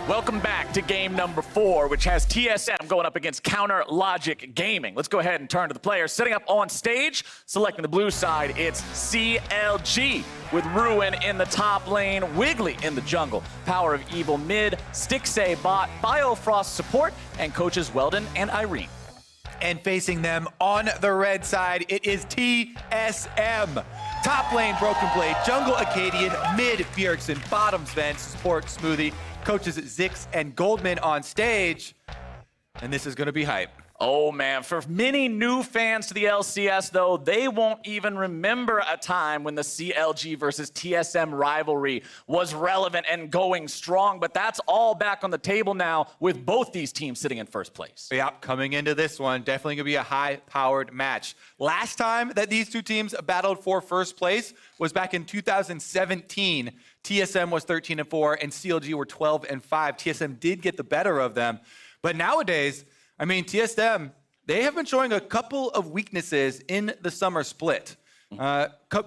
Welcome back to game number 4, which has TSM going up against Counter Logic Gaming. Let's go ahead and turn to the players. Setting up on stage, selecting the blue side, it's CLG with Ruin in the top lane, Wiggily in the jungle, PowerOfEvil mid, Stixxay bot, Biofrost support, and coaches Weldon and Irene. And facing them on the red side, it is TSM. Top lane, Broken Blade, jungle Akaadian, mid Bjergsen, bottom Zven, support Smoothie, coaches Zix and Goldman on stage. And this is going to be hype. Oh man, for many new fans to the LCS though, they won't even remember a time when the CLG versus TSM rivalry was relevant and going strong, but that's all back on the table now with both these teams sitting in first place. Yeah, coming into this one, definitely going to be a high-powered match. Last time that these two teams battled for first place was back in 2017. TSM was 13-4 and CLG were 12-5. TSM did get the better of them, but nowadays, I mean, TSM, they have been showing a couple of weaknesses in the summer split.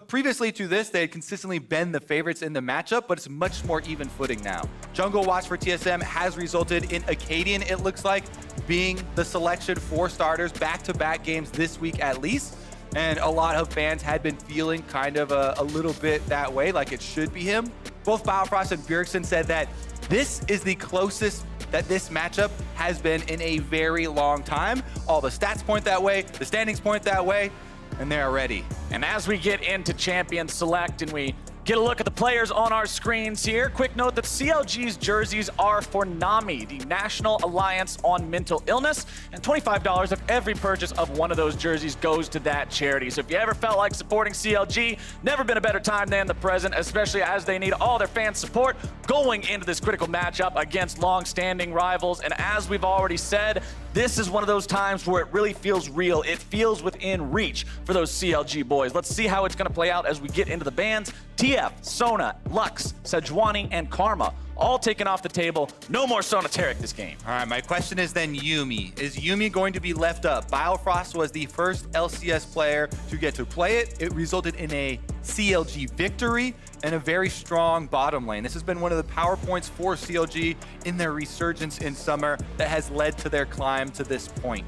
Previously to this, they had consistently been the favorites in the matchup, but it's much more even footing now. Jungle Watch for TSM has resulted in Akaadian, it looks like, being the selection for starters back-to-back games this week at least. And a lot of fans had been feeling kind of a little bit that way, like it should be him. Both Biofrost and Bjergsen said that this is the closest that this matchup has been in a very long time. All the stats point that way, the standings point that way, and they're ready. And as we get into Champion Select and we get a look at the players on our screens here, quick note that CLG's jerseys are for NAMI, the National Alliance on Mental Illness, and $25 of every purchase of one of those jerseys goes to that charity. So if you ever felt like supporting CLG, never been a better time than the present, especially as they need all their fan support going into this critical matchup against long-standing rivals. And as we've already said, this is one of those times where it really feels real. It feels within reach for those CLG boys. Let's see how it's going to play out as we get into the bans. TF, Sona, Lux, Sejuani, and Karma all taken off the table. No more Sonateric this game. All right, my question is then Yuumi. Is Yuumi going to be left up? Biofrost was the first LCS player to get to play it. It resulted in a CLG victory and a very strong bottom lane. This has been one of the power points for CLG in their resurgence in summer that has led to their climb to this point.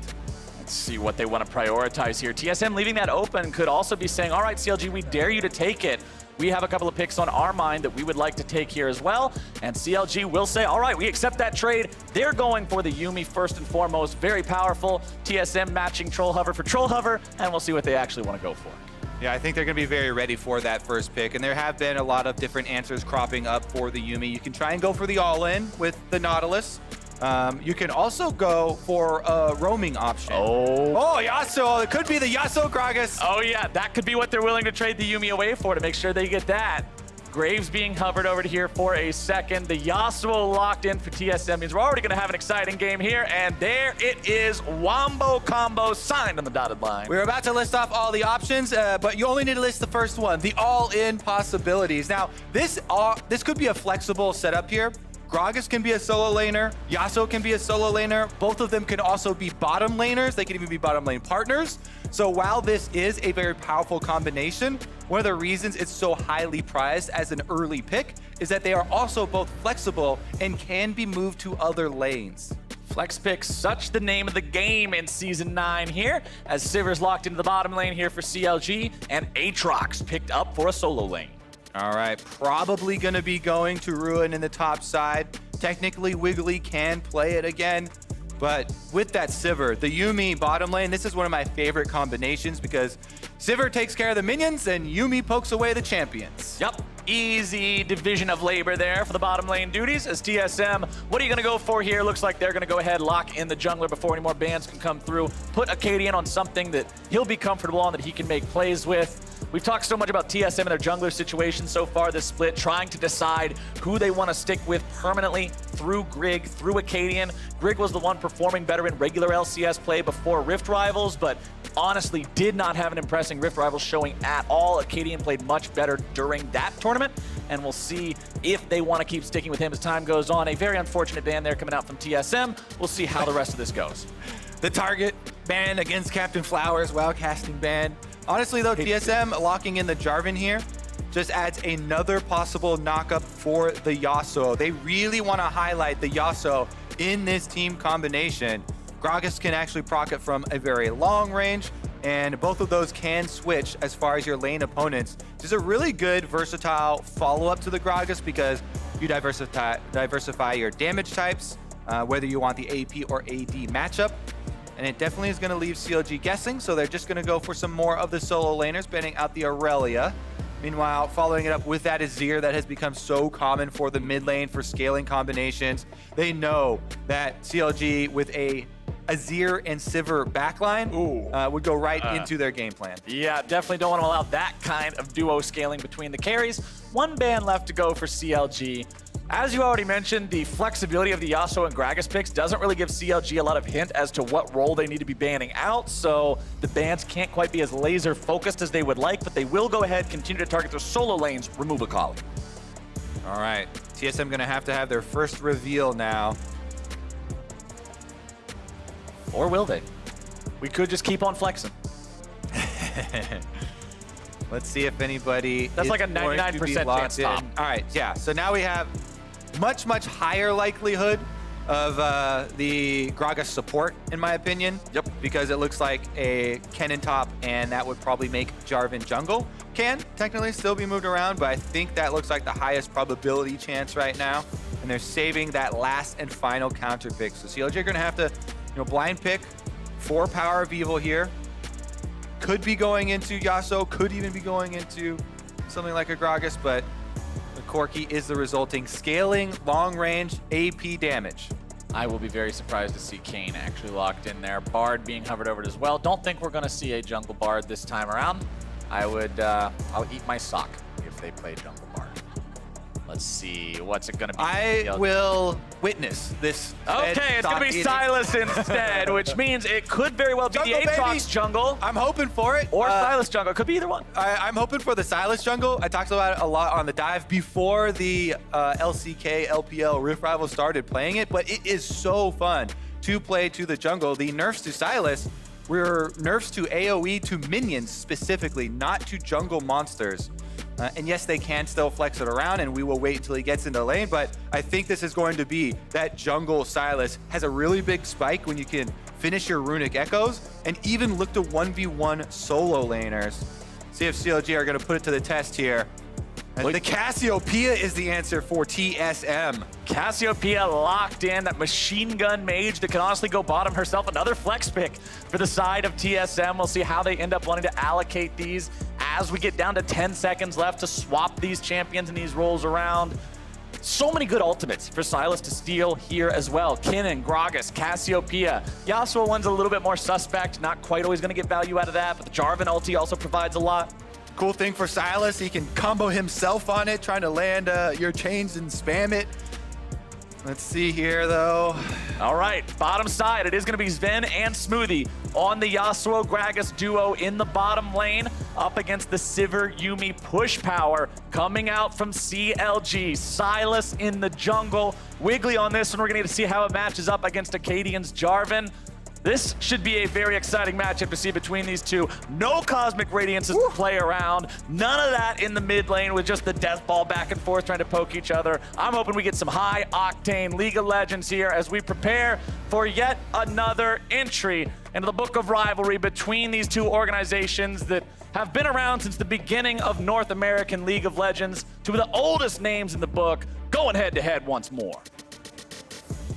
Let's see what they want to prioritize here. TSM leaving that open could also be saying, all right, CLG, we dare you to take it. We have a couple of picks on our mind that we would like to take here as well. And CLG will say, all right, we accept that trade. They're going for the Yuumi first and foremost. Very powerful. TSM matching Troll Hover for Troll Hover. And we'll see what they actually want to go for. Yeah, I think they're going to be very ready for that first pick. And there have been a lot of different answers cropping up for the Yuumi. You can try and go for the all-in with the Nautilus. You can also go for a roaming option. Oh, Yasuo. It could be the Yasuo Gragas. Oh, yeah. That could be what they're willing to trade the Yuumi away for to make sure they get that. Graves being hovered over to here for a second. The Yasuo locked in for TSM means we're already going to have an exciting game here. And there it is. Wombo combo signed on the dotted line. We're about to list off all the options, but you only need to list the first one, the all-in possibilities. Now, this could be a flexible setup here. Gragas can be a solo laner. Yasuo can be a solo laner. Both of them can also be bottom laners. They can even be bottom lane partners. So while this is a very powerful combination, one of the reasons it's so highly prized as an early pick is that they are also both flexible and can be moved to other lanes. Flex picks, such the name of the game in Season 9 here, as Sivir's locked into the bottom lane here for CLG, and Aatrox picked up for a solo lane. All right, probably going to be going to Ruin in the top side. Technically, Wiggily can play it again. But with that Sivir, the Yuumi bottom lane, this is one of my favorite combinations because Sivir takes care of the minions and Yuumi pokes away the champions. Yep, easy division of labor there for the bottom lane duties as TSM. What are you going to go for here? Looks like they're going to go ahead, lock in the jungler before any more bans can come through. Put Akaadian on something that he'll be comfortable on, that he can make plays with. We've talked so much about TSM and their jungler situation so far this split, trying to decide who they want to stick with permanently through Grig, through Akaadian. Grig was the one performing better in regular LCS play before Rift Rivals, but honestly did not have an impressive Rift Rivals showing at all. Akaadian played much better during that tournament, and we'll see if they want to keep sticking with him as time goes on. A very unfortunate ban there coming out from TSM. We'll see how the rest of this goes. The target ban against Captain Flowers, WoW casting ban. Honestly, though, TSM locking in the Jarvan here, just adds another possible knockup for the Yasuo. They really want to highlight the Yasuo in this team combination. Gragas can actually proc it from a very long range, and both of those can switch as far as your lane opponents. This is a really good versatile follow-up to the Gragas because you diversify your damage types, whether you want the AP or AD matchup. And it definitely is going to leave CLG guessing, so they're just going to go for some more of the solo laners, banning out the Aurelia. Meanwhile, following it up with that Azir that has become so common for the mid lane for scaling combinations. They know that CLG with a Azir and Sivir backline would go right into their game plan. Yeah, definitely don't want to allow that kind of duo scaling between the carries. One ban left to go for CLG. As you already mentioned, the flexibility of the Yasuo and Gragas picks doesn't really give CLG a lot of hint as to what role they need to be banning out, so the bans can't quite be as laser focused as they would like, but they will go ahead, continue to target their solo lanes, remove Akali. All right, TSM gonna have to have their first reveal now. Or will they? We could just keep on flexing. Let's see if anybody That's is like a going to 99% be chance locked in. stop. All right, yeah, so now we have much higher likelihood of the Gragas support, in my opinion. Yep. Because it looks like a Kennen top, and that would probably make Jarvan jungle. Can technically still be moved around, but I think that looks like the highest probability chance right now. And they're saving that last and final counter pick. So CLG are going to have to, blind pick for PowerOfEvil here. Could be going into Yasuo, could even be going into something like a Gragas, but the Corki is the resulting scaling long-range AP damage. I will be very surprised to see Kane actually locked in there. Bard being hovered over it as well. Don't think we're going to see a jungle Bard this time around. I'll eat my sock if they play jungle Bard. Let's see, what's it going to be? I will witness this. Okay, it's going to be Sylas instead, which means it could very well be Jungle, the Aatrox baby. jungle. I'm hoping for it. Or Sylas jungle. It could be either one. I'm hoping for the Sylas jungle. I talked about it a lot on the dive before the LCK LPL Rift Rival started playing it, but it is so fun to play to the jungle. The nerfs to Sylas were nerfs to AoE to minions specifically, not to jungle monsters. And yes, they can still flex it around, and we will wait until he gets into lane, but I think this is going to be that jungle Sylas has a really big spike when you can finish your runic echoes and even look to 1v1 solo laners. See if CLG are going to put it to the test here. And the Cassiopeia is the answer for TSM. Cassiopeia locked in, that machine gun mage that can honestly go bottom herself. Another flex pick for the side of TSM. We'll see how they end up wanting to allocate these as we get down to 10 seconds left to swap these champions and these roles around. So many good ultimates for Sylas to steal here as well. Kennen, Gragas, Cassiopeia. Yasuo one's a little bit more suspect, not quite always going to get value out of that, but the Jarvan ulti also provides a lot. Cool thing for Sylas, he can combo himself on it, trying to land your chains and spam it. Let's see here, though. All right, bottom side, it is going to be Zven and Smoothie on the Yasuo Gragas duo in the bottom lane, up against the Sivir Yuumi push power coming out from CLG. Sylas in the jungle. Wiggily on this one, we're going to see how it matches up against Akaadian's Jarvan. This should be a very exciting matchup to see between these two. No Cosmic Radiances to play around. None of that in the mid lane with just the death ball back and forth trying to poke each other. I'm hoping we get some high octane League of Legends here as we prepare for yet another entry into the book of rivalry between these two organizations that have been around since the beginning of North American League of Legends. Two of the oldest names in the book going head to head once more.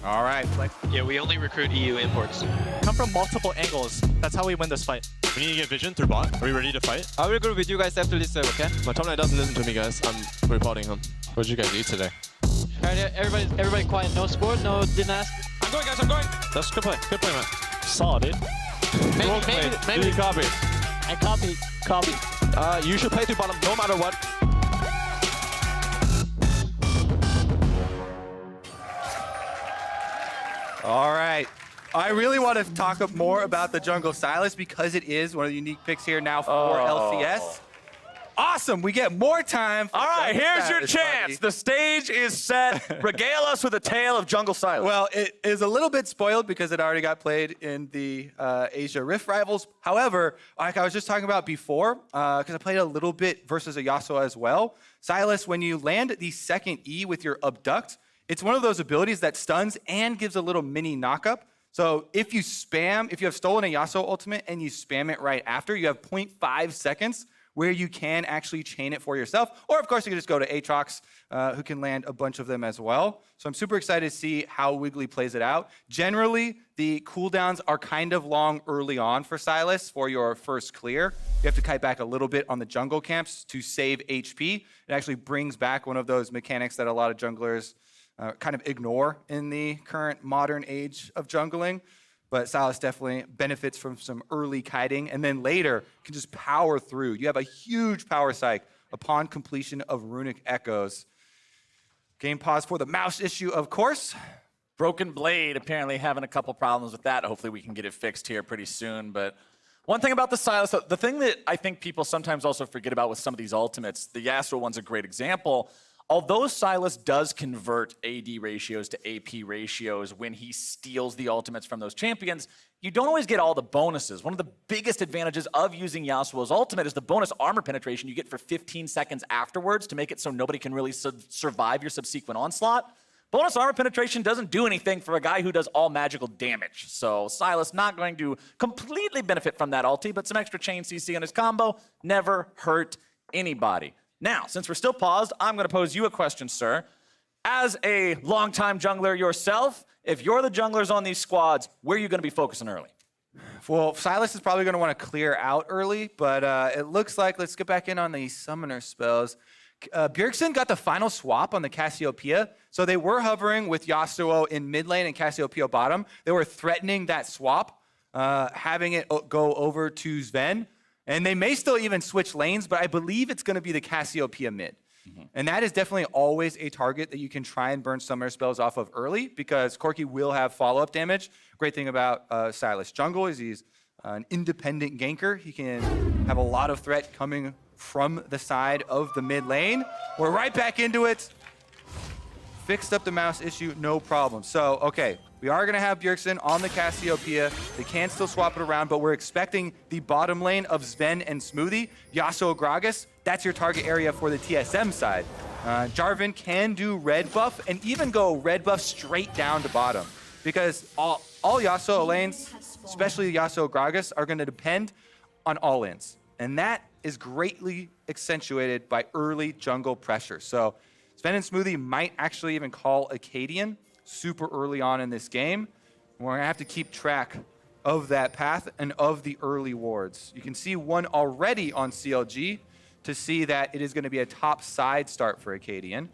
All right. Yeah, we only recruit EU imports. Come from multiple angles. That's how we win this fight. We need to get vision through bot. Are we ready to fight? I will go with you guys after this, okay? My top lane doesn't listen to me, guys. I'm reporting him. What did you guys eat today? Alright, everybody quiet. No sport, no dynasty. I'm going, guys. I'm going. That's good play. Good play, man. Solid, dude. Maybe. You copy. I copy. You should play through bottom no matter what. All right. I really want to talk more about the jungle Sylas because it is one of the unique picks here now for LCS. Awesome, we get more time. All right, here's your That is chance. funny. The stage is set. Regale us with a tale of jungle Sylas. Well, it is a little bit spoiled because it already got played in the Asia Rift Rivals. However, like I was just talking about before, because I played a little bit versus a Yasuo as well, Sylas, when you land the second E with your abduct, it's one of those abilities that stuns and gives a little mini knockup. So if you have stolen a Yasuo ultimate and you spam it right after, you have 0.5 seconds where you can actually chain it for yourself. Or of course, you can just go to Aatrox, who can land a bunch of them as well. So I'm super excited to see how Wiggily plays it out. Generally, the cooldowns are kind of long early on for Sylas for your first clear. You have to kite back a little bit on the jungle camps to save HP. It actually brings back one of those mechanics that a lot of junglers kind of ignore in the current modern age of jungling. But Sylas definitely benefits from some early kiting, and then later can just power through. You have a huge power psych upon completion of Runic Echoes. Game pause for the mouse issue, of course. Broken Blade apparently having a couple problems with that. Hopefully we can get it fixed here pretty soon. But one thing about the Sylas, the thing that I think people sometimes also forget about with some of these ultimates, the Yasuo one's a great example. Although Sylas does convert AD ratios to AP ratios when he steals the ultimates from those champions, you don't always get all the bonuses. One of the biggest advantages of using Yasuo's ultimate is the bonus armor penetration you get for 15 seconds afterwards to make it so nobody can really survive your subsequent onslaught. Bonus armor penetration doesn't do anything for a guy who does all magical damage. So Sylas not going to completely benefit from that ulti, but some extra chain CC on his combo never hurt anybody. Now, since we're still paused, I'm going to pose you a question, sir. As a longtime jungler yourself, if you're the junglers on these squads, where are you going to be focusing early? Well, Sylas is probably going to want to clear out early, but it looks like, let's get back in on the summoner spells. Bjergsen got the final swap on the Cassiopeia, so they were hovering with Yasuo in mid lane and Cassiopeia bottom. They were threatening that swap, having it go over to Zven. And they may still even switch lanes, but I believe it's going to be the Cassiopeia mid. And that is definitely always a target that you can try and burn summoner spells off of early, because Corki will have follow-up damage. Great thing about Sylas jungle is he's an independent ganker. He can have a lot of threat coming from the side of the mid lane. We're right back into it. Fixed up the mouse issue, no problem. So, okay, we are going to have Bjergsen on the Cassiopeia. They can still swap it around, but we're expecting the bottom lane of Zven and Smoothie. Yasuo Gragas, that's your target area for the TSM side. Jarvan can do red buff and even go red buff straight down to bottom, because all Yasuo lanes, especially Yasuo Gragas, are going to depend on all-ins. And that is greatly accentuated by early jungle pressure. So Zven and Smoothie might actually even call Akaadian super early on in this game. We're gonna have to keep track of that path and of the early wards. You can see one already on CLG to see that it is gonna be a top side start for Akaadian.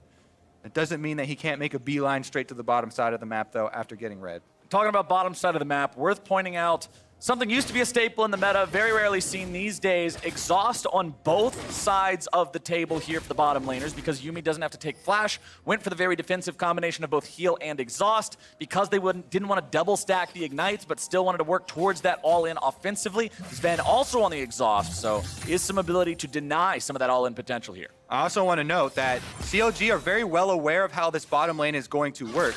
It doesn't mean that he can't make a beeline straight to the bottom side of the map though after getting red. Talking about bottom side of the map, worth pointing out, something used to be a staple in the meta, very rarely seen these days, exhaust on both sides of the table here for the bottom laners, because Yuumi doesn't have to take flash, went for the very defensive combination of both heal and exhaust, because they didn't want to double stack the ignites, but still wanted to work towards that all-in offensively. Zven also on the exhaust, so is some ability to deny some of that all-in potential here. I also want to note that CLG are very well aware of how this bottom lane is going to work.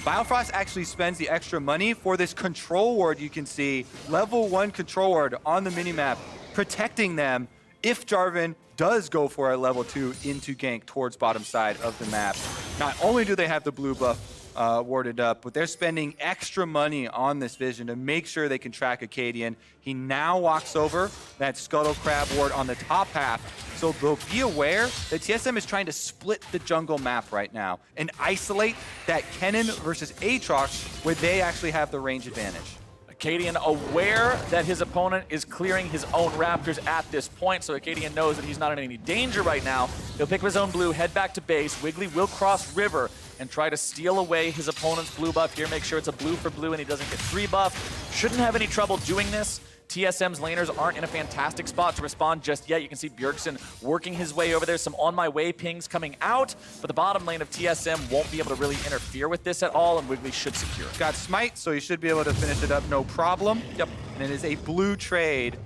Biofrost actually spends the extra money for this control ward. You can see level 1 control ward on the minimap, protecting them if Jarvan does go for a level 2 into gank towards bottom side of the map. Not only do they have the blue buff warded up, but they're spending extra money on this vision to make sure they can track Akaadian. He now walks over that Scuttle Crab ward on the top half, so they'll be aware that TSM is trying to split the jungle map right now and isolate that Kennen versus Aatrox where they actually have the range advantage. Akaadian aware that his opponent is clearing his own Raptors at this point, so Akaadian knows that he's not in any danger right now. He'll pick up his own blue, head back to base. Wiggily will cross river and try to steal away his opponent's blue buff here, make sure it's a blue for blue and he doesn't get 3 buff. Shouldn't have any trouble doing this. TSM's laners aren't in a fantastic spot to respond just yet. You can see Bjergsen working his way over there. Some on my way pings coming out, but the bottom lane of TSM won't be able to really interfere with this at all, and Wiggily should secure it. Got smite, so he should be able to finish it up no problem. Yep. And it is a blue trade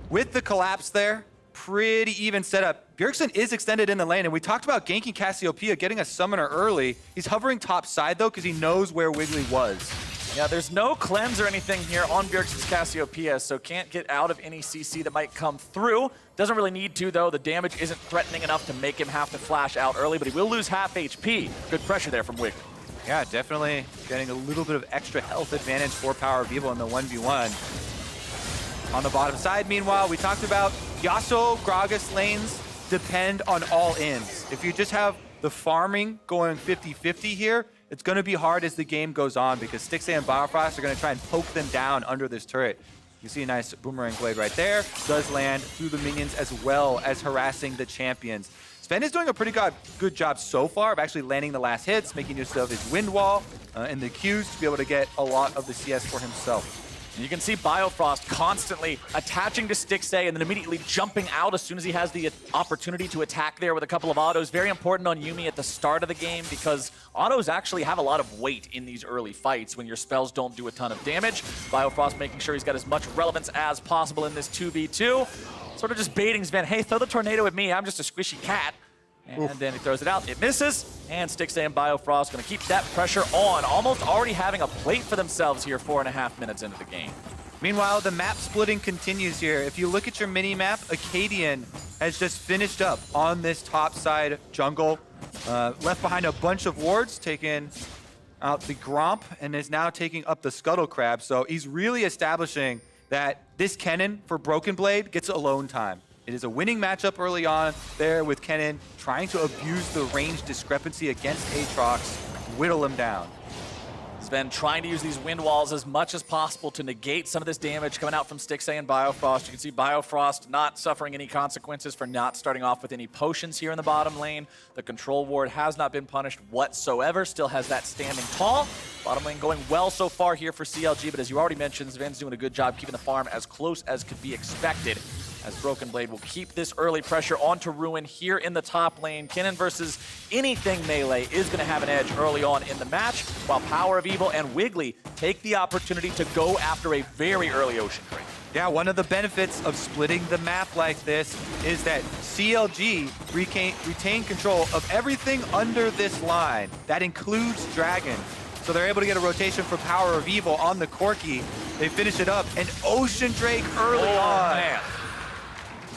with the collapse there. pretty even setup. Bjergsen is extended in the lane, and we talked about ganking Cassiopeia, getting a summoner early. He's hovering top side, though, because he knows where Wiggily was. Yeah, there's no cleanse or anything here on Bjergsen's Cassiopeia, so can't get out of any CC that might come through. Doesn't really need to, though. The damage isn't threatening enough to make him have to flash out early, but he will lose half HP. Good pressure there from Wiggily. Yeah, definitely getting a little bit of extra health advantage for PowerOfEvil in the 1v1. On the bottom side, meanwhile, we talked about Yasuo, Gragas lanes depend on all ins. If you just have the farming going 50-50 here, it's going to be hard as the game goes on because Stixxay and Biofrost are going to try and poke them down under this turret. You see a nice boomerang blade right there. Does land through the minions as well as harassing the champions. Zven is doing a pretty good job so far of actually landing the last hits, making use of his wind wall and the Qs to be able to get a lot of the CS for himself. And you can see Biofrost constantly attaching to Stixxay and then immediately jumping out as soon as he has the opportunity to attack there with a couple of autos. Very important on Yuumi at the start of the game because autos actually have a lot of weight in these early fights when your spells don't do a ton of damage. Biofrost making sure he's got as much relevance as possible in this 2v2. Sort of just baiting Zven, hey, throw the tornado at me, I'm just a squishy cat. And then he throws it out, it misses, and Stixxay and Biofrost gonna keep that pressure on, almost already having a plate for themselves here 4.5 minutes into the game. Meanwhile, the map splitting continues here. If you look at your mini-map, Akaadian has just finished up on this top side jungle, left behind a bunch of wards, taking out the Gromp, and is now taking up the Scuttle Crab, so he's really establishing that this Kennen for Broken Blade gets alone time. It is a winning matchup early on there with Kennen trying to abuse the range discrepancy against Aatrox, whittle him down. Zven trying to use these wind walls as much as possible to negate some of this damage coming out from Stixxay and Biofrost. You can see Biofrost not suffering any consequences for not starting off with any potions here in the bottom lane. The control ward has not been punished whatsoever, still has that standing tall. Bottom lane going well so far here for CLG, but as you already mentioned, Zven's doing a good job keeping the farm as close as could be expected, as Broken Blade will keep this early pressure onto Ruin here in the top lane. Kennen versus anything melee is going to have an edge early on in the match, while PowerOfEvil and Wiggily take the opportunity to go after a very early Ocean Drake. Yeah, one of the benefits of splitting the map like this is that CLG retain control of everything under this line. That includes Dragon. So they're able to get a rotation for PowerOfEvil on the Corki. They finish it up, and Ocean Drake early on. Man.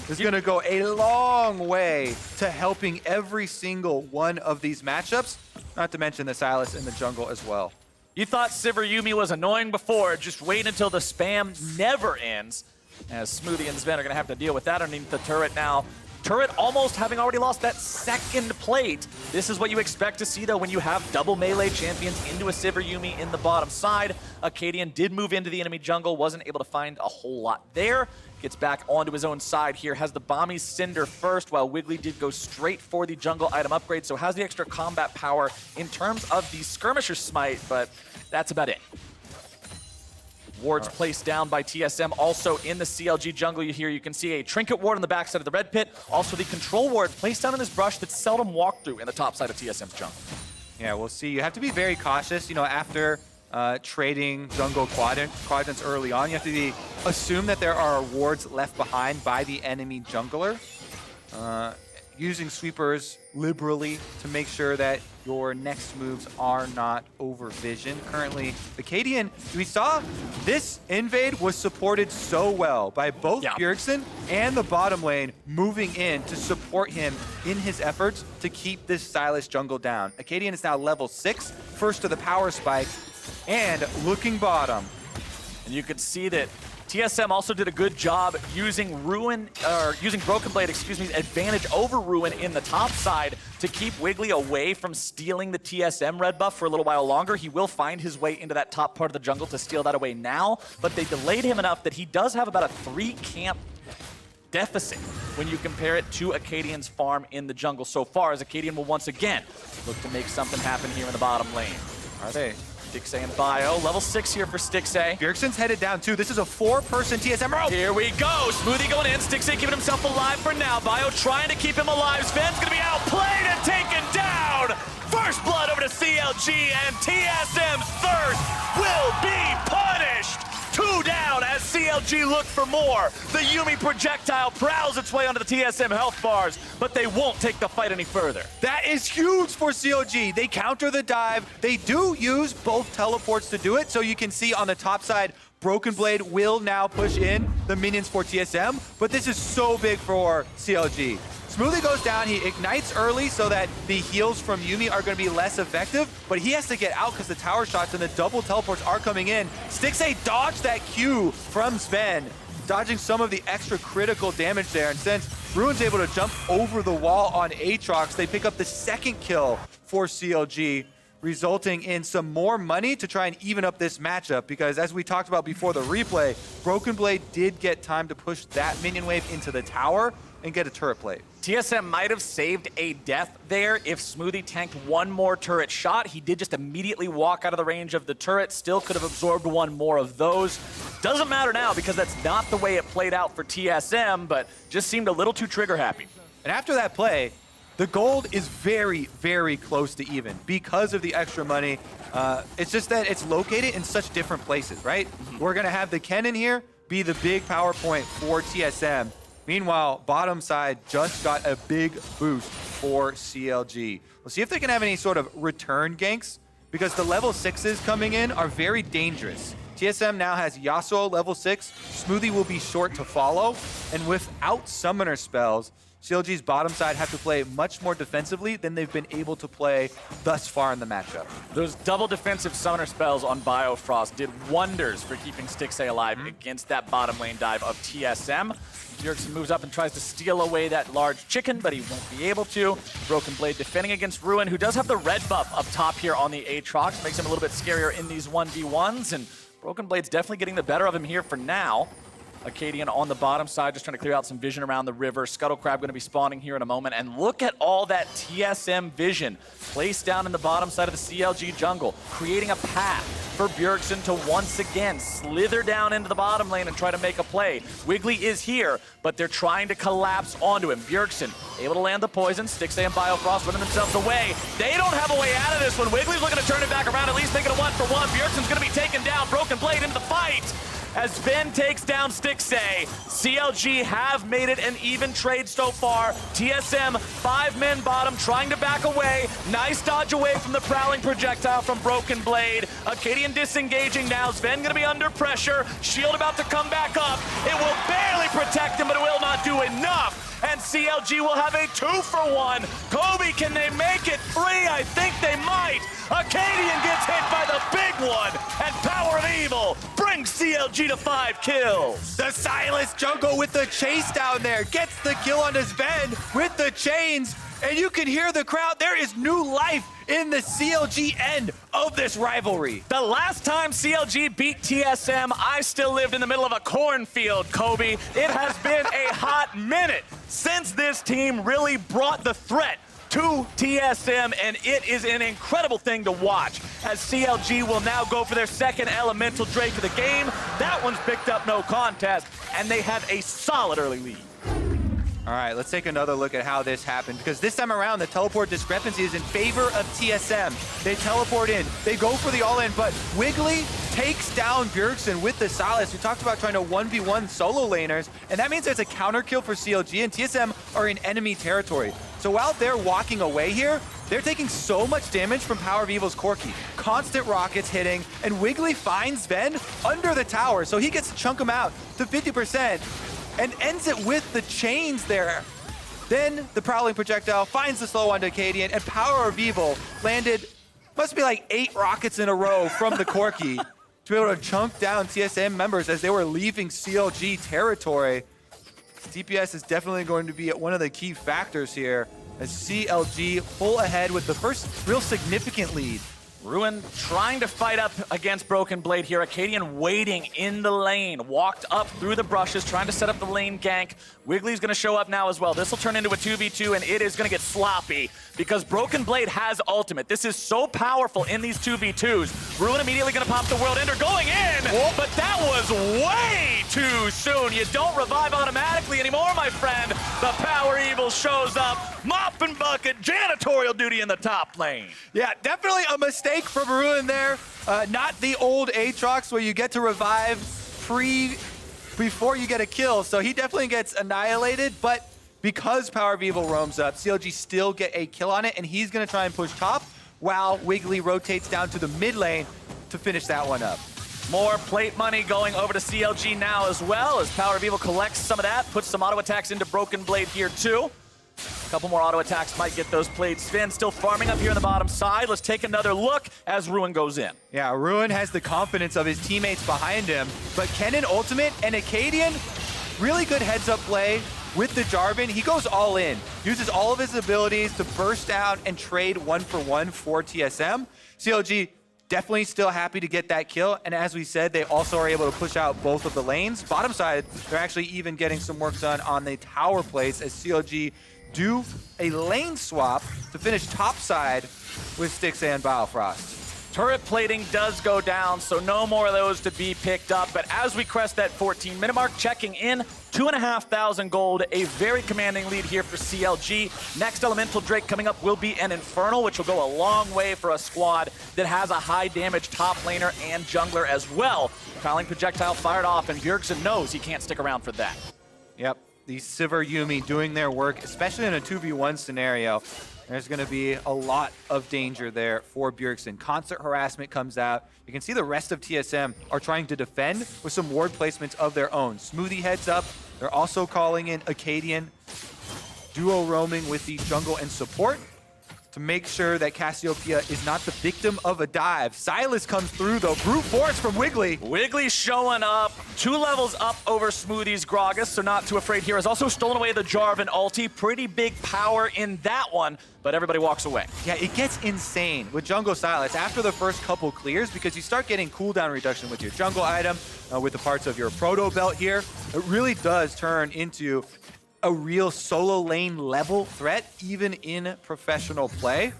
Is going to go a long way to helping every single one of these matchups, not to mention the Sylas in the jungle as well. You thought Sivir Yuumi was annoying before, just wait until the spam never ends, as Smoothie and Zven are going to have to deal with that underneath the turret now. Turret almost having already lost that second plate. This is what you expect to see, though, when you have double melee champions into a Sivir Yuumi in the bottom side. Akaadian did move into the enemy jungle, wasn't able to find a whole lot there. Gets back onto his own side here, has the Bomby's Cinder first, while Wiggily did go straight for the jungle item upgrade, so has the extra combat power in terms of the Skirmisher Smite, but that's about it. Wards placed down by TSM, also in the CLG jungle. Here you can see a Trinket Ward on the backside of the red pit, also the Control Ward placed down in this brush that's seldom walked through in the top side of TSM's jungle. Yeah, we'll see. You have to be very cautious, you know, after trading jungle quadrants early on. You have to assume that there are wards left behind by the enemy jungler. Using sweepers liberally to make sure that your next moves are not over vision. Currently, Akaadian, we saw this invade was supported so well by both Bjergsen and the bottom lane moving in to support him in his efforts to keep this Sylas jungle down. Akaadian is now level 6, first to the power spike, and looking bottom. And you can see that TSM also did a good job using Broken Blade, advantage over Ruin in the top side to keep Wiggily away from stealing the TSM red buff for a little while longer. He will find his way into that top part of the jungle to steal that away now, but they delayed him enough that he does have about a 3-camp deficit when you compare it to Akaadian's farm in the jungle so far, as Akaadian will once again look to make something happen here in the bottom lane. Are they? Stixxay and Bio, level 6 here for Stixxay. Bjergsen's headed down too. This is a 4-person TSM rope. Here we go. Smoothie going in. Stixxay keeping himself alive for now. Bio trying to keep him alive. Zven's going to be outplayed and taken down. First blood over to CLG, and TSM's thirst will be punished. 2 down as CLG look for more. The Yuumi projectile prowls its way onto the TSM health bars, but they won't take the fight any further. That is huge for CLG. They counter the dive. They do use both teleports to do it, so you can see on the top side, Broken Blade will now push in the minions for TSM, but this is so big for CLG. Smoothie goes down, he ignites early so that the heals from Yuumi are going to be less effective, but he has to get out because the tower shots and the double teleports are coming in. Stixxay dodged that Q from Zven, dodging some of the extra critical damage there, and since Ruin's able to jump over the wall on Aatrox, they pick up the second kill for CLG, resulting in some more money to try and even up this matchup, because as we talked about before the replay, Broken Blade did get time to push that minion wave into the tower and get a turret plate. TSM might have saved a death there if Smoothie tanked one more turret shot. He did just immediately walk out of the range of the turret, still could have absorbed one more of those. Doesn't matter now because that's not the way it played out for TSM, but just seemed a little too trigger happy. And after that play, the gold is very, very close to even because of the extra money. It's just that it's located in such different places, right? We're going to have the Kennen here be the big power point for TSM. Meanwhile, bottom side just got a big boost for CLG. We'll see if they can have any sort of return ganks, because the level 6s coming in are very dangerous. TSM now has Yasuo level 6. Smoothie will be short to follow. And without summoner spells, CLG's bottom side have to play much more defensively than they've been able to play thus far in the matchup. Those double defensive summoner spells on Biofrost did wonders for keeping Stixxay alive against that bottom lane dive of TSM. Bjergsen moves up and tries to steal away that large chicken, but he won't be able to. Broken Blade defending against Ruin, who does have the red buff up top here on the Aatrox. Makes him a little bit scarier in these 1v1s, and Broken Blade's definitely getting the better of him here for now. Akaadian on the bottom side, just trying to clear out some vision around the river. Scuttle Crab going to be spawning here in a moment. And look at all that TSM vision placed down in the bottom side of the CLG jungle, creating a path for Bjergsen to once again slither down into the bottom lane and try to make a play. Wiggily is here, but they're trying to collapse onto him. Bjergsen able to land the poison. Stixxay and Biofrost running themselves away. They don't have a way out of this one. Wiggly's looking to turn it back around, at least make it a 1-for-1. Bjergsen's going to be taken down. Broken Blade into the fight. As Zven takes down Stixxay, CLG have made it an even trade so far. TSM, 5 men bottom, trying to back away. Nice dodge away from the prowling projectile from Broken Blade. Akaadian disengaging now. Zven gonna be under pressure. Shield about to come back up. It will barely protect him, but it will not do enough. And CLG will have a 2-for-1. Kobe, can they make it 3? I think they might. Akaadian gets hit by the big one, and PowerOfEvil brings CLG to 5 kills. The Sylas jungle with the chase down there gets the kill on his Zven with the chains, and you can hear the crowd. There is new life in the CLG end of this rivalry. The last time CLG beat TSM, I still lived in the middle of a cornfield, Kobe. It has been a hot minute since this team really brought the threat to TSM, and it is an incredible thing to watch as CLG will now go for their second elemental Drake of the game. That one's picked up no contest, and they have a solid early lead. All right, let's take another look at how this happened, because this time around, the teleport discrepancy is in favor of TSM. They teleport in, they go for the all-in, but Wiggily takes down Bjergsen with the Sylas. We talked about trying to 1v1 solo laners, and that means there's a counter kill for CLG, and TSM are in enemy territory. So while they're walking away here, they're taking so much damage from PowerOfEvil's Corki. Constant rockets hitting, and Wiggily finds Zven under the tower, so he gets to chunk him out to 50%. And ends it with the chains there. Then the prowling projectile finds the slow onto Akaadian, and PowerOfEvil landed, must be like 8 rockets in a row from the Corki to be able to chunk down TSM members as they were leaving CLG territory. DPS is definitely going to be one of the key factors here as CLG pull ahead with the first real significant lead. Ruin trying to fight up against Broken Blade here. Akaadian waiting in the lane. Walked up through the brushes, trying to set up the lane gank. Wiggly's going to show up now as well. This will turn into a 2v2, and it is going to get sloppy because Broken Blade has ultimate. This is so powerful in these 2v2s. Ruin immediately going to pop the World Ender, going in, but that was way too soon. You don't revive automatically anymore, my friend. The PowerOfEvil shows up. Mop and bucket, janitorial duty in the top lane. Yeah, definitely a mistake from Ruin there. Not the old Aatrox where you get to revive before you get a kill, so he definitely gets annihilated, but because PowerOfEvil roams up, CLG still get a kill on it, and he's gonna try and push top while Wiggily rotates down to the mid lane to finish that one up. More plate money going over to CLG now as well, as PowerOfEvil collects some of that, puts some auto attacks into Broken Blade here too. A couple more auto attacks might get those plates. Zven still farming up here on the bottom side. Let's take another look as Ruin goes in. Yeah, Ruin has the confidence of his teammates behind him, but Kennen ultimate and Akaadian, really good heads-up play with the Jarvan. He goes all in, uses all of his abilities to burst down and trade 1-for-1 for TSM. CLG definitely still happy to get that kill, and as we said, they also are able to push out both of the lanes. Bottom side, they're actually even getting some work done on the tower plays as CLG do a lane swap to finish top side with Stixxay and Biofrost. Turret plating does go down, so no more of those to be picked up. But as we crest that 14-minute mark, checking in, 2,500 gold, a very commanding lead here for CLG. Next Elemental Drake coming up will be an Infernal, which will go a long way for a squad that has a high damage top laner and jungler as well. Prowling projectile fired off, and Bjergsen knows he can't stick around for that. Yep, the Sivir Yuumi doing their work, especially in a 2v1 scenario. There's going to be a lot of danger there for Bjergsen. Constant harassment comes out. You can see the rest of TSM are trying to defend with some ward placements of their own. Smoothie heads up. They're also calling in Akaadian. Duo roaming with the jungle and support to make sure that Cassiopeia is not the victim of a dive. Sylas comes through, though. Brute force from Wiggily. Wiggily showing up, 2 levels up over Smoothie's Gragas, so not too afraid here. Has also stolen away the Jarvan ulti. Pretty big power in that one, but everybody walks away. Yeah, it gets insane with Jungle Sylas after the first couple clears because you start getting cooldown reduction with your jungle item, with the parts of your proto belt here. It really does turn into a real solo lane level threat, even in professional play.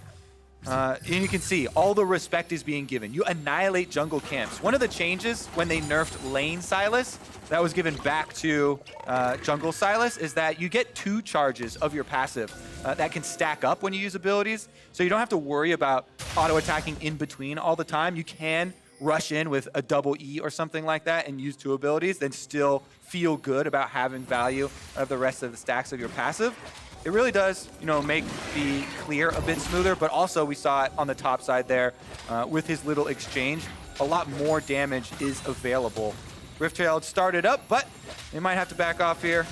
And you can see all the respect is being given. You annihilate jungle camps. One of the changes when they nerfed lane Sylas that was given back to jungle Sylas is that you get 2 charges of your passive that can stack up when you use abilities. So you don't have to worry about auto attacking in between all the time. You can rush in with a double E or something like that and use 2 abilities, then still feel good about having value of the rest of the stacks of your passive. It really does, you know, make the clear a bit smoother, but also we saw it on the top side there with his little exchange. A lot more damage is available. Riftchild started up, but they might have to back off here.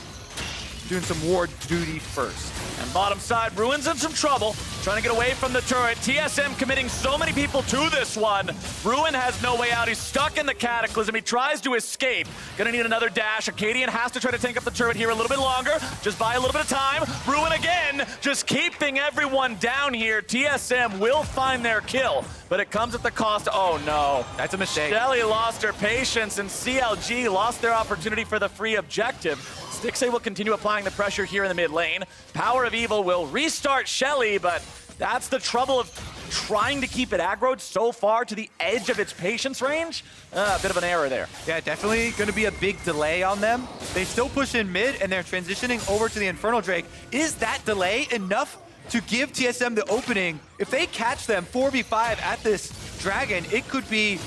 Doing some ward duty first. And bottom side, Ruin's in some trouble, trying to get away from the turret. TSM committing so many people to this one. Ruin has no way out. He's stuck in the Cataclysm. He tries to escape. Gonna need another dash. Akaadian has to try to tank up the turret here a little bit longer. Just buy a little bit of time. Ruin again, just keeping everyone down here. TSM will find their kill, but it comes at the cost. Oh no. That's a mistake. Shelly lost her patience, and CLG lost their opportunity for the free objective. Stixxay will continue applying the pressure here in the mid lane. PowerOfEvil will restart Shelly, but that's the trouble of trying to keep it aggroed so far to the edge of its patience range. A bit of an error there. Yeah, definitely going to be a big delay on them. They still push in mid, and they're transitioning over to the Infernal Drake. Is that delay enough to give TSM the opening? If they catch them 4v5 at this dragon, it could be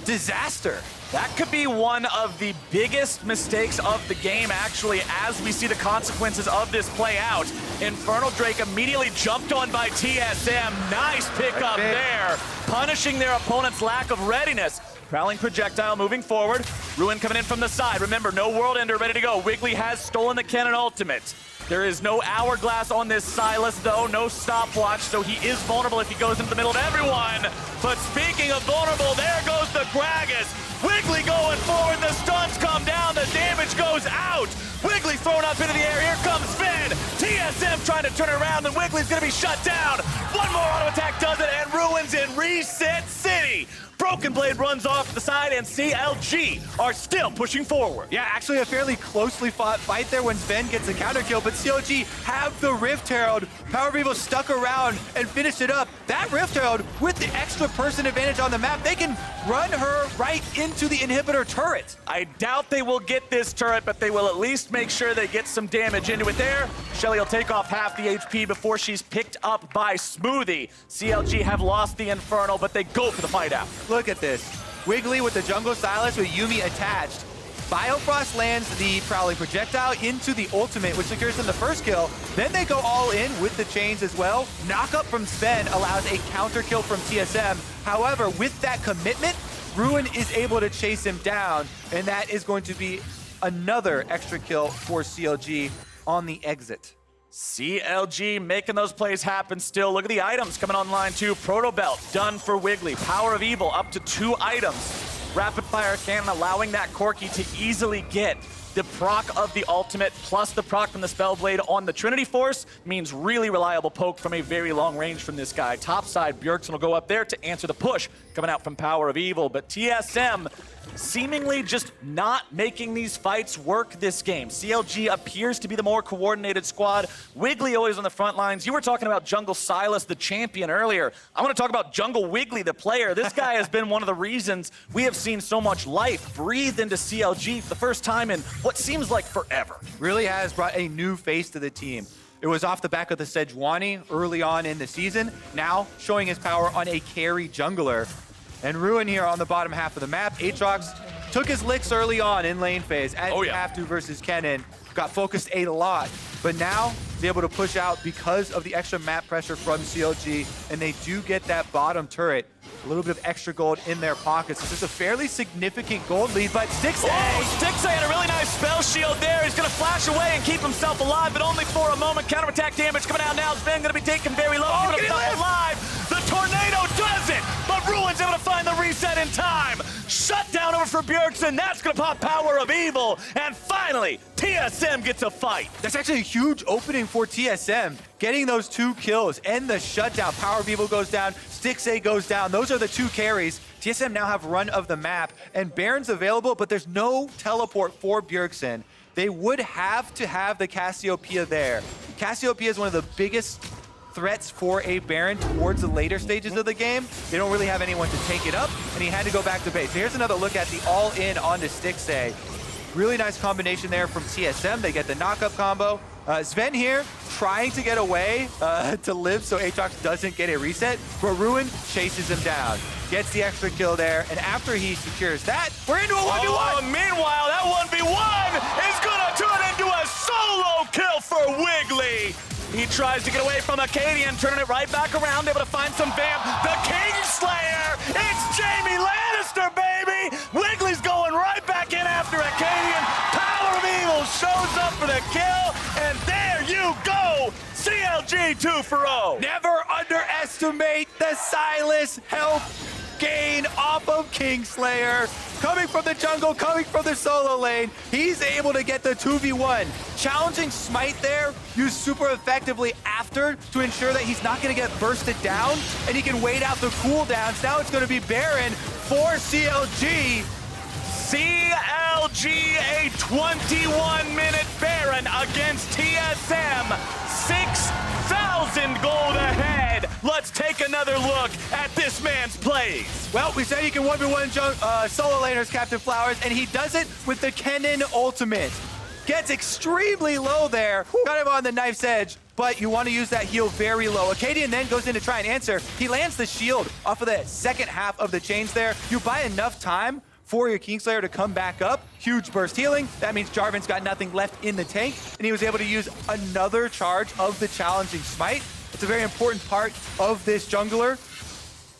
disaster. That could be one of the biggest mistakes of the game, actually, as we see the consequences of this play out. Infernal Drake immediately jumped on by TSM. Nice pickup there, punishing their opponent's lack of readiness. Prowling projectile moving forward. Ruin coming in from the side. Remember, no World Ender ready to go. Wiggily has stolen the Kennen ultimate. There is no hourglass on this Sylas, though, no stopwatch, so he is vulnerable if he goes into the middle of everyone. But speaking of vulnerable, there goes the Gragas. Wiggily going forward, the stuns come down, the damage goes out. Wiggily thrown up into the air, here comes Zven. TSM trying to turn it around, and Wiggly's gonna be shut down. One more auto attack does it, and Ruin's in Reset City. Broken Blade runs off the side, and CLG are still pushing forward. Yeah, actually a fairly closely fought fight there when Zven gets a counter kill, but CLG have the Rift Herald. PowerOfEvil stuck around and finished it up. That Rift Herald, with the extra person advantage on the map, they can run her right into the inhibitor turret. I doubt they will get this turret, but they will at least make sure they get some damage into it there. Shelly will take off half the HP before she's picked up by Smoothie. CLG have lost the Infernal, but they go for the fight out. Look at this. Wiggily with the jungle Sylas with Yuumi attached. Biofrost lands the Prowling projectile into the ultimate, which secures them the first kill. Then they go all in with the chains as well. Knock up from Zven allows a counter kill from TSM. However, with that commitment, Ruin is able to chase him down, and that is going to be another extra kill for CLG on the exit. CLG making those plays happen still. Look at the items coming online too. Proto Belt done for Wiggily. PowerOfEvil up to 2 items. Rapid Fire Cannon allowing that Corki to easily get the proc of the ultimate plus the proc from the Spellblade on the Trinity Force means really reliable poke from a very long range from this guy. Topside, Bjergsen will go up there to answer the push coming out from PowerOfEvil, but TSM seemingly just not making these fights work this game. CLG appears to be the more coordinated squad. Wiggily always on the front lines. You were talking about Jungle Sylas, the champion, earlier. I want to talk about Jungle Wiggily, the player. This guy has been one of the reasons we have seen so much life breathed into CLG for the first time in what seems like forever. Really has brought a new face to the team. It was off the back of the Sejuani early on in the season, now showing his power on a carry jungler. And Ruin here on the bottom half of the map. Aatrox took his licks early on in lane phase, as you have to versus Kennen. Got focused a lot, but now he's able to push out because of the extra map pressure from CLG, and they do get that bottom turret. A little bit of extra gold in their pockets. This is a fairly significant gold lead, but Stixxay! Oh, Stixxay had a really nice spell shield there. He's going to flash away and keep himself alive, but only for a moment. Counterattack damage coming out now. Zven going to be taken very low. Oh, keeping himself alive. The tornado does it, but Ruin's able to find the reset in time. Shut down over for Bjergsen. That's going to pop PowerOfEvil, and finally, TSM gets a fight. That's actually a huge opening for TSM. Getting those 2 kills and the shutdown. PowerOfEvil goes down, Stixxay goes down. Those are the 2 carries. TSM now have run of the map, and Baron's available, but there's no teleport for Bjergsen. They would have to have the Cassiopeia there. Cassiopeia is one of the biggest threats for a Baron towards the later stages of the game. They don't really have anyone to take it up, and he had to go back to base. So here's another look at the all-in onto Stixxay. Really nice combination there from TSM. They get the knock-up combo. Zven here trying to get away to live so Aatrox doesn't get a reset, but Ruin chases him down. Gets the extra kill there, and after he secures that, we're into a 1v1! Oh, meanwhile, that 1v1 is gonna turn into a solo kill for Wiggily! He tries to get away from Akaadian, turning it right back around, able to find some vamp. The Kingslayer! It's Jamie Lannister, baby! Wiggly's going right back in after Akaadian. PowerOfEvil shows up for the kill, and there you go! CLG 2-0. Never underestimate the Sylas health gain off of Kingslayer. Coming from the jungle, coming from the solo lane, he's able to get the 2v1. Challenging Smite there, used super effectively after to ensure that he's not going to get bursted down, and he can wait out the cooldowns. Now it's going to be Baron for CLG. CLG, a 21-minute Baron against TSM. 6,000 gold ahead. Let's take another look at this man's plays. Well, we said you can 1v1 solo laners, Captain Flowers, and he does it with the Kennen ultimate. Gets extremely low there, got him on the knife's edge, but you want to use that heal very low. Akaadian then goes in to try and answer. He lands the shield off of the second half of the chains there. You buy enough time for your Kingslayer to come back up. Huge burst healing. That means Jarvan's got nothing left in the tank, and he was able to use another charge of the challenging Smite. It's a very important part of this jungler.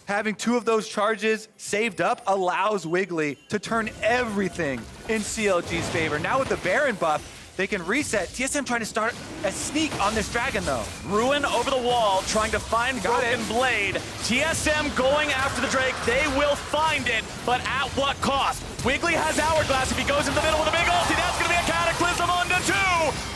Having 2 of those charges saved up allows Wiggily to turn everything in CLG's favor. Now with the Baron buff, they can reset. TSM trying to start a sneak on this dragon, though. Ruin over the wall, trying to find Broken Blade. TSM going after the Drake. They will find it, but at what cost? Wiggily has Hourglass. If he goes in the middle with a big ulti, that's going to be a Cataclysm onto 2.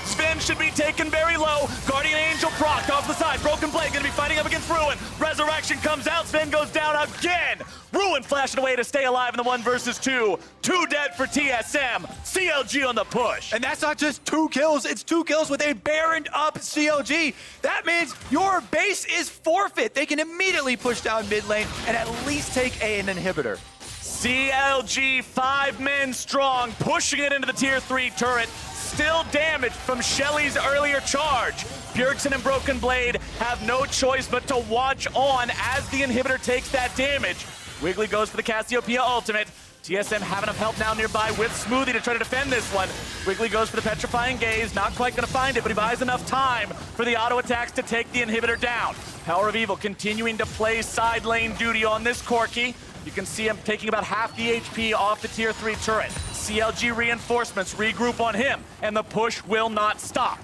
Zven should be taken very low. Guardian Angel procced off the side. Broken Blade going to be fighting up against Ruin. Resurrection comes out. Zven goes down again. Ruin flashing away to stay alive in the 1 versus 2. 2 dead for TSM. CLG on the push. And that's not just 2 kills. It's 2 kills with a Baroned up CLG. That means your base is forfeit. They can immediately push down mid lane and at least take an inhibitor. CLG 5 men strong, pushing it into the tier 3 turret. Still damaged from Shelly's earlier charge. Bjergsen and Broken Blade have no choice but to watch on as the inhibitor takes that damage. Wiggily goes for the Cassiopeia ultimate. TSM have enough help now nearby with Smoothie to try to defend this one. Wiggily goes for the Petrifying Gaze, not quite gonna find it, but he buys enough time for the auto attacks to take the inhibitor down. PowerOfEvil continuing to play side lane duty on this Corki. You can see him taking about half the HP off the tier 3 turret. CLG reinforcements regroup on him, and the push will not stop.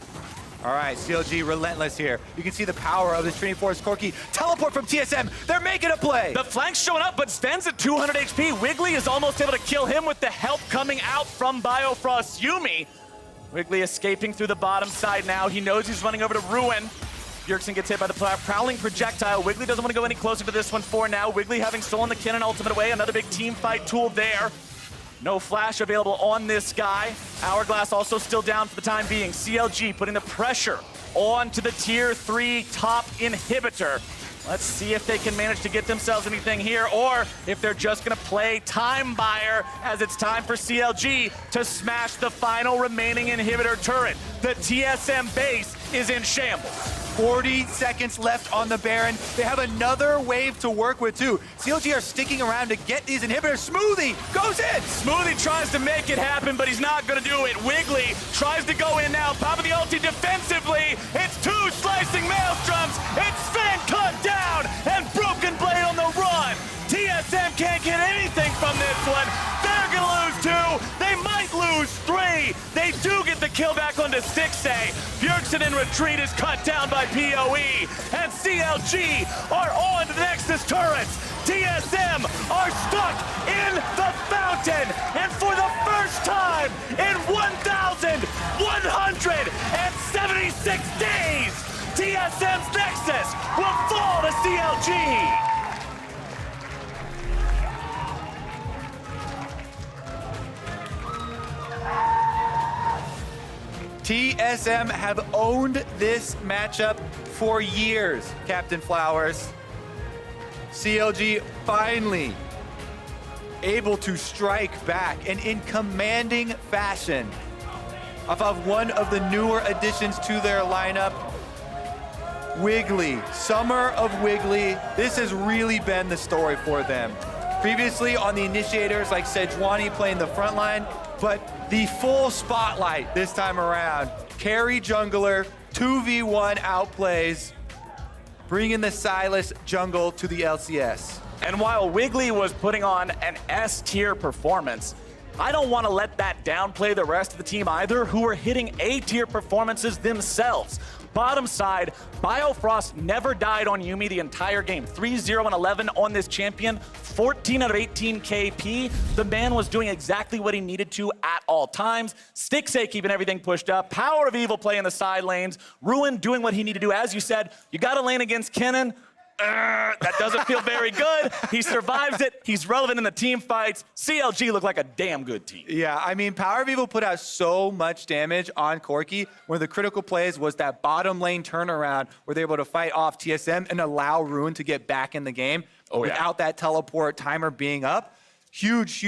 All right, CLG relentless here. You can see the power of this Training Force Corki. Teleport from TSM. They're making a play. The flank's showing up, but Zven's at 200 HP. Wiggily is almost able to kill him with the help coming out from Biofrost's Yuumi. Wiggily escaping through the bottom side now. He knows he's running over to Ruin. Bjergsen gets hit by the Prowling Projectile. Wiggily doesn't want to go any closer to this one for now. Wiggily having stolen the Kennen ultimate away. Another big team fight tool there. No flash available on this guy. Hourglass also still down for the time being. CLG putting the pressure onto the tier 3 top inhibitor. Let's see if they can manage to get themselves anything here, or if they're just gonna play time buyer as it's time for CLG to smash the final remaining inhibitor turret. The TSM base is in shambles. 40 seconds left on the Baron. They have another wave to work with too. CLG are sticking around to get these inhibitors. Smoothie goes in. Smoothie tries to make it happen, but he's not gonna do it. Wiggily tries to go in now, popping the ulti defensively. It's 2 slicing maelstroms. It's Zven cut down, and Broken Blade on the run. TSM can't get anything from this one. They're gonna lose 2. They might lose 3. They do get the kill back onto Stixxay. Bjergsen in retreat is cut down by PoE. And CLG are on to the Nexus turrets. TSM are stuck in the fountain. And for the first time in 1,176 days, TSM's Nexus will fall to CLG. TSM have owned this matchup for years, Captain Flowers. CLG finally able to strike back and in commanding fashion off of one of the newer additions to their lineup, Wiggily, Summer of Wiggily. This has really been the story for them. Previously on the initiators like Sejuani playing the front line, but the full spotlight this time around. Carry jungler, 2v1 outplays, bringing the Sylas jungle to the LCS. And while Wiggily was putting on an S-tier performance, I don't want to let that downplay the rest of the team either, who are hitting A-tier performances themselves. Bottom side, Biofrost never died on Yuumi the entire game. 3-0 and 11 on this champion, 14 out of 18 KP. The man was doing exactly what he needed to at all times. Stixxay keeping everything pushed up. PowerOfEvil playing the side lanes. Ruin doing what he needed to do. As you said, you got to lane against Kennen. That doesn't feel very good. He survives it. He's relevant in the team fights. CLG look like a damn good team. Yeah, I mean, PowerOfEvil put out so much damage on Corki. One of the critical plays was that bottom lane turnaround where they're able to fight off TSM and allow Ruin to get back in the game without that teleport timer being up. Huge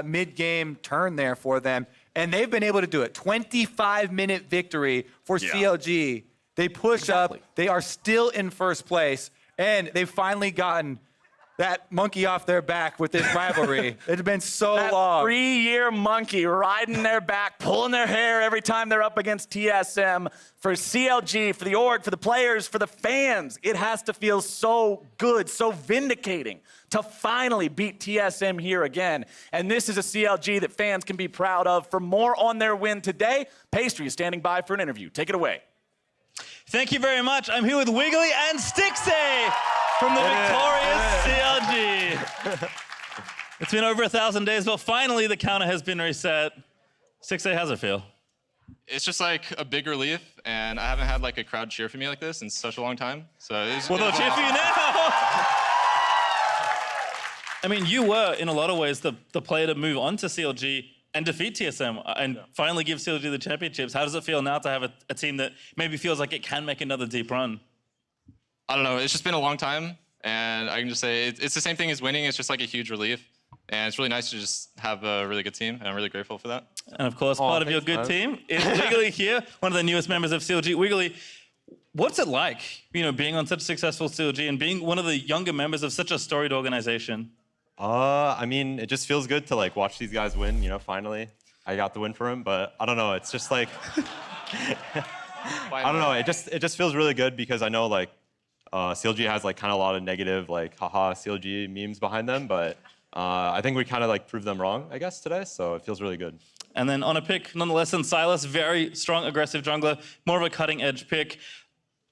mid-game turn there for them. And they've been able to do it. 25-minute victory for CLG. They push up. They are still in first place. And they've finally gotten that monkey off their back with this rivalry. It's been so long. 3-year monkey riding their back, pulling their hair every time they're up against TSM. For CLG, for the org, for the players, for the fans, it has to feel so good, so vindicating to finally beat TSM here again. And this is a CLG that fans can be proud of. For more on their win today, Pastry is standing by for an interview. Take it away. Thank you very much. I'm here with Wiggily and Stixxay from the victorious CLG. It's been over 1,000 days, but finally the counter has been reset. Stixxay, how's it feel? It's just like a big relief, and I haven't had like a crowd cheer for me like this in such a long time. So well, they'll cheer for you now. I mean, you were in a lot of ways the player to move on to CLG and defeat TSM and finally give CLG the championships. How does it feel now to have a team that maybe feels like it can make another deep run? I don't know. It's just been a long time, and I can just say it's the same thing as winning. It's just like a huge relief, and it's really nice to just have a really good team, and I'm really grateful for that. And of course, part of your good team is Wiggily here, one of the newest members of CLG. Wiggily, what's it like, being on such a successful CLG and being one of the younger members of such a storied organization? I mean, it just feels good to like watch these guys win. You know, finally, I got the win for him. But I don't know. It's just like I don't know. It just feels really good because I know like CLG has like kind of a lot of negative like haha CLG memes behind them, but I think we kind of like proved them wrong, I guess, today. So it feels really good. And then on a pick, nonetheless, in Sylas, very strong, aggressive jungler, more of a cutting-edge pick.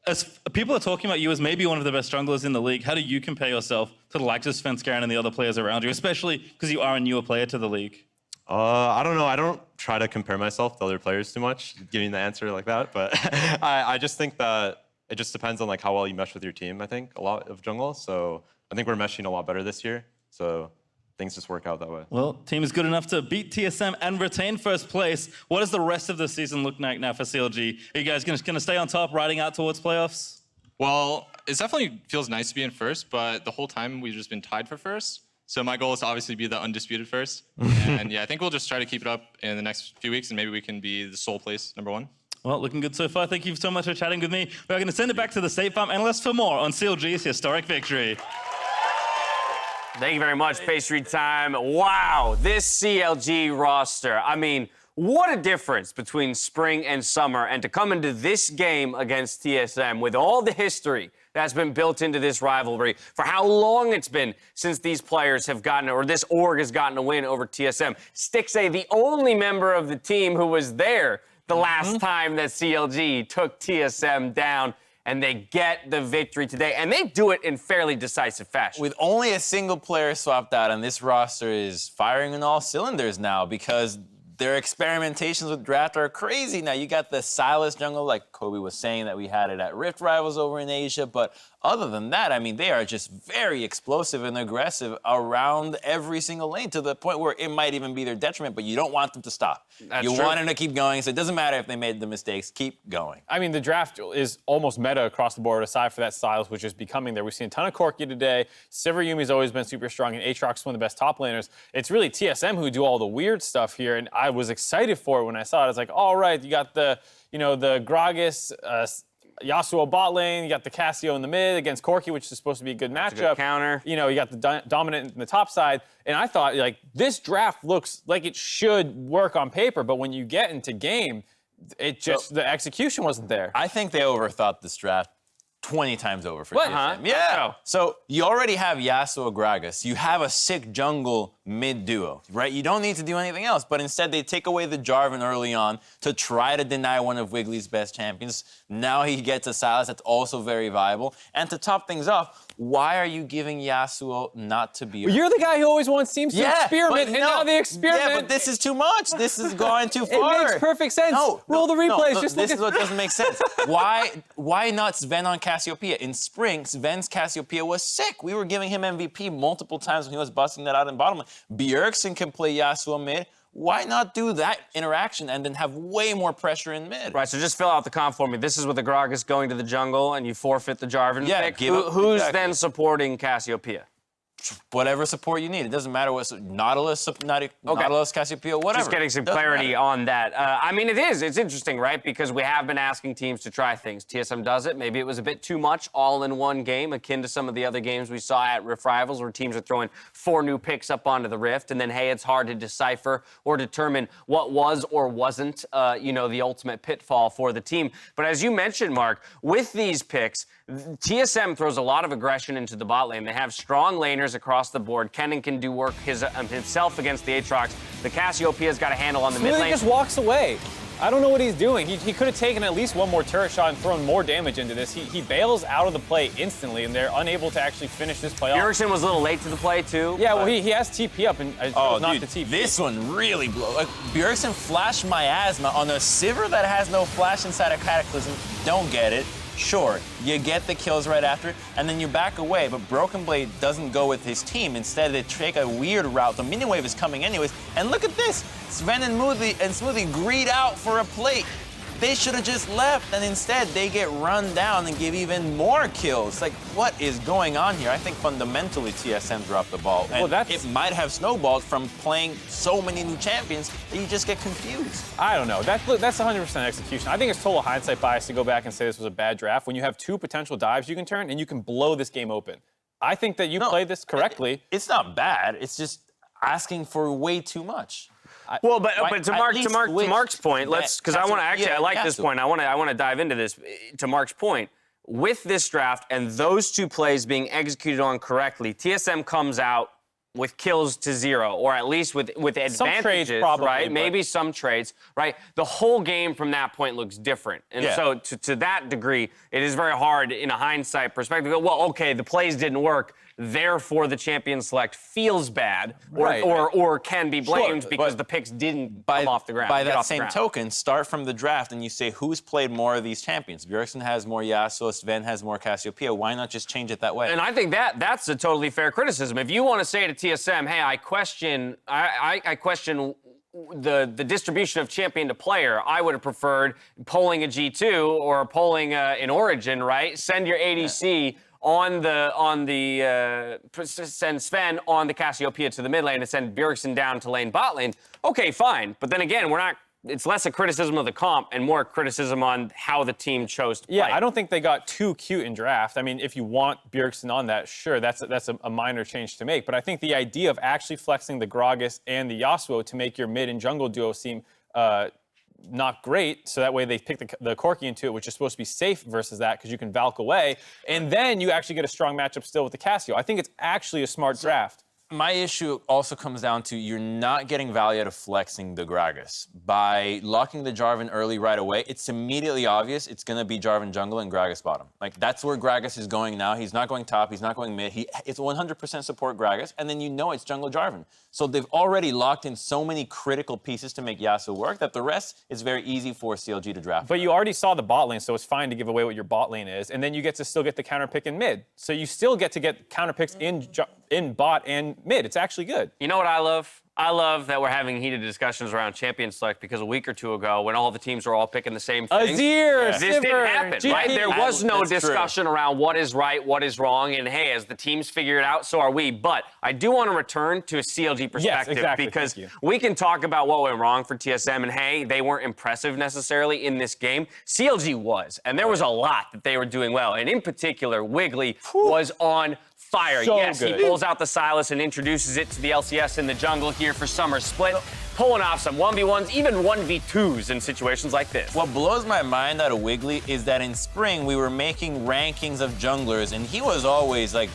As people are talking about you as maybe one of the best junglers in the league, how do you compare yourself to the likes of Svenskeren and the other players around you, especially because you are a newer player to the league? I don't know. I don't try to compare myself to other players too much, giving the answer like that. But I just think that it just depends on like how well you mesh with your team, I think, a lot of jungle. So I think we're meshing a lot better this year. So things just work out that way. Well, team is good enough to beat TSM and retain first place. What does the rest of the season look like now for CLG? Are you guys going to stay on top, riding out towards playoffs? Well, it definitely feels nice to be in first, but the whole time we've just been tied for first. So my goal is to obviously be the undisputed first. And yeah, I think we'll just try to keep it up in the next few weeks, and maybe we can be the sole place #1. Well, looking good so far. Thank you so much for chatting with me. We're going to send it back to the State Farm analyst for more on CLG's historic victory. Thank you very much, Pastry Time. Wow, this CLG roster. I mean, what a difference between spring and summer. And to come into this game against TSM with all the history that's been built into this rivalry, for how long it's been since these players have gotten, or this org has gotten a win over TSM. Stixxay, the only member of the team who was there the last time that CLG took TSM down. And they get the victory today, and they do it in fairly decisive fashion. With only a single player swapped out, and this roster is firing on all cylinders now because their experimentations with draft are crazy. Now, you got the Sylas jungle, like Kobe was saying, that we had it at Rift Rivals over in Asia, but other than that, I mean, they are just very explosive and aggressive around every single lane to the point where it might even be their detriment, but you don't want them to stop. You want them to keep going, so it doesn't matter if they made the mistakes, keep going. I mean, the draft is almost meta across the board, aside for that Sylas, which is becoming there. We've seen a ton of Corki today. Sivir Yuumi's always been super strong, and Aatrox is one of the best top laners. It's really TSM who do all the weird stuff here, and I was excited for it when I saw it. I was like, all right, you got the Gragas, Yasuo bot lane, you got the Cassio in the mid against Corki, which is supposed to be a good matchup. Good counter. You know, you got the dominant in the top side. And I thought, like, this draft looks like it should work on paper, but when you get into game, it just, the execution wasn't there. I think they overthought this draft 20 times over for What? TSM. Yeah. So you already have Yasuo Gragas. You have a sick jungle mid duo, right? You don't need to do anything else, but instead they take away the Jarvan early on to try to deny one of Wiggly's best champions. Now he gets a Sylas that's also very viable. And to top things off, why are you giving Yasuo not to be? You're the guy who always wants teams to experiment, and now they experiment. Yeah, but this is too much. This is going too far. It makes perfect sense. Roll the replays. Just this is what doesn't make sense. Why not Zven on Cassiopeia? In spring, Sven's Cassiopeia was sick. We were giving him MVP multiple times when he was busting that out in bottom lane. Bjergsen can play Yasuo mid. Why not do that interaction and then have way more pressure in mid? Right, so just fill out the comp for me. This is with the Gragas going to the jungle, and you forfeit the Jarvan pick. Who's then supporting Cassiopeia? Whatever support you need. It doesn't matter what Nautilus, Nautilus, Cassiopeia, whatever. Just getting some clarity on that. I mean, it's interesting, right? Because we have been asking teams to try things. TSM does it. Maybe it was a bit too much all in one game, akin to some of the other games we saw at Rift Rivals where teams are throwing 4 new picks up onto the Rift, and then, hey, it's hard to decipher or determine what was or wasn't, the ultimate pitfall for the team. But as you mentioned, Mark, with these picks, TSM throws a lot of aggression into the bot lane. They have strong laners across the board. Kennen can do work himself against the Aatrox. The Cassiopeia's got a handle on the mid lane. He just walks away. I don't know what he's doing. He could have taken at least one more turret shot and thrown more damage into this. He bails out of the play instantly, and they're unable to actually finish this play off. Bjergsen was a little late to the play, too. Yeah, well, he has TP up, and not the TP. This one really blew. Bjergsen flashed miasma on a Sivir that has no flash inside a Cataclysm. Don't get it. Sure, you get the kills right after, and then you back away, but Broken Blade doesn't go with his team. Instead, they take a weird route. The minion wave is coming anyways, and look at this. Zven and Smoothie greed out for a plate. They should have just left, and instead they get run down and give even more kills. Like, what is going on here? I think fundamentally TSM dropped the ball. And it might have snowballed from playing so many new champions that you just get confused. I don't know. That's 100% execution. I think it's total hindsight bias to go back and say this was a bad draft when you have 2 potential dives you can turn and you can blow this game open. I think that you played this correctly. It's not bad. It's just asking for way too much. Well, but to Mark's point, because I want to I like this point. I want to dive into this. To Mark's point, with this draft and those two plays being executed on correctly, TSM comes out with kills to 0, or at least with advantages, some trades probably, right? Maybe some trades, right? The whole game from that point looks different. And so to that degree, it is very hard in a hindsight perspective to go, well, okay, the plays didn't work, therefore the champion select feels bad or can be blamed because the picks didn't come off the ground. By that same token, start from the draft and you say, who's played more of these champions? Bjergsen has more Yasuo, Zven has more Cassiopeia. Why not just change it that way? And I think that's a totally fair criticism. If you want to say to TSM, hey, I question the distribution of champion to player, I would have preferred polling a G2 or polling an Origin, right? Send your ADC send Zven on the Cassiopeia to the mid lane and send Bjergsen down to lane bot lane. Okay, fine. But then again, it's less a criticism of the comp and more a criticism on how the team chose to play. Yeah, I don't think they got too cute in draft. I mean, if you want Bjergsen on that, sure, that's a minor change to make. But I think the idea of actually flexing the Gragas and the Yasuo to make your mid and jungle duo seem not great, so that way they pick the Corki into it, which is supposed to be safe versus that because you can Valk away, and then you actually get a strong matchup still with the Cassio. I think it's actually a smart draft. My issue also comes down to you're not getting value out of flexing the Gragas. By locking the Jarvan early right away, it's immediately obvious it's going to be Jarvan jungle and Gragas bottom. Like, that's where Gragas is going now. He's not going top. He's not going mid. It's 100% support Gragas, and then you know it's jungle Jarvan. So they've already locked in so many critical pieces to make Yasuo work that the rest is very easy for CLG to draft. But you already saw the bot lane, so it's fine to give away what your bot lane is, and then you get to still get the counter pick in mid. So you still get to get counter picks in bot and mid. It's actually good. You know what I love? I love that we're having heated discussions around champion select because a week or two ago, when all the teams were all picking the same thing, Azir, this didn't happen, right? There was no discussion around what is right, what is wrong, and hey, as the teams figure it out, so are we. But I do want to return to a CLG perspective because we can talk about what went wrong for TSM, and hey, they weren't impressive necessarily in this game. CLG was, and there was a lot that they were doing well, and in particular, Wiggily was on fire. So yes, good. He pulls out the Sylas and introduces it to the LCS in the jungle here for Summer Split, pulling off some 1v1s, even 1v2s in situations like this. What blows my mind out of Wiggily is that in spring, we were making rankings of junglers, and he was always like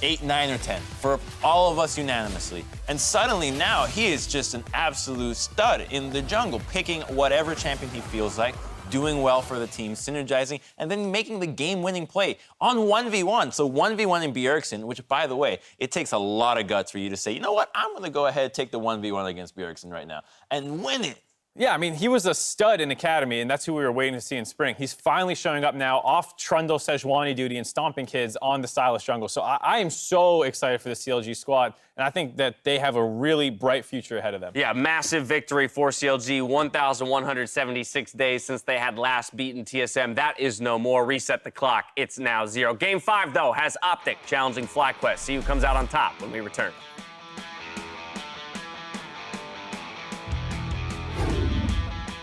8, 9, or 10 for all of us unanimously. And suddenly now he is just an absolute stud in the jungle, picking whatever champion he feels like, doing well for the team, synergizing, and then making the game-winning play on 1v1. So 1v1 in Bjergsen, which, by the way, it takes a lot of guts for you to say, you know what, I'm going to go ahead and take the 1v1 against Bjergsen right now and win it. Yeah, I mean, he was a stud in Academy, and that's who we were waiting to see in spring. He's finally showing up now off Trundle Sejuani duty and stomping kids on the Sylas jungle. So I am so excited for the CLG squad, and I think that they have a really bright future ahead of them. Yeah, massive victory for CLG. 1,176 days since they had last beaten TSM. That is no more. Reset the clock. It's now 0. Game 5, though, has Optic challenging FlyQuest. See who comes out on top when we return.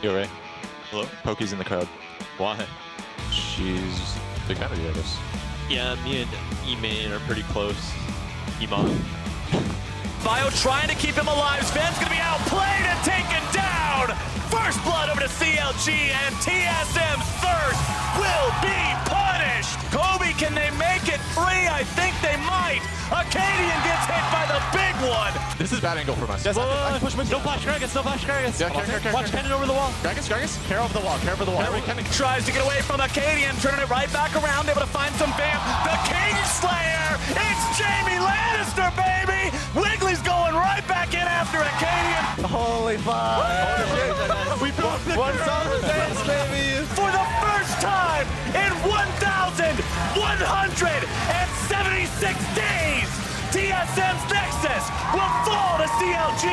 Yo, Ray. Hello? Poki's in the crowd. Why? She's a big fan of you, I guess. Yeah, me and E-Main are pretty close. Iman. Bio trying to keep him alive. Zven's gonna be outplayed and taken down. First blood over to CLG, and TSM's thirst will be punished. Kobe, can they make it free? I think they might. Akaadian gets hit by the big one. This is bad angle from us. Yes, I push him. Don't flash Gragas, don't flash Gragas. Yeah, Watch Kennen over the wall. Gragas. Care over the wall. Tries to get away from Akaadian, turning it right back around, able to find some vamp. The Kingslayer! It's Jamie Lannister, baby! Wiggly's going right back in after Akaadian. Holy fuck. We built the Summer Dance, baby. For the first time in 1,176 days, TSM's Nexus will fall to CLG.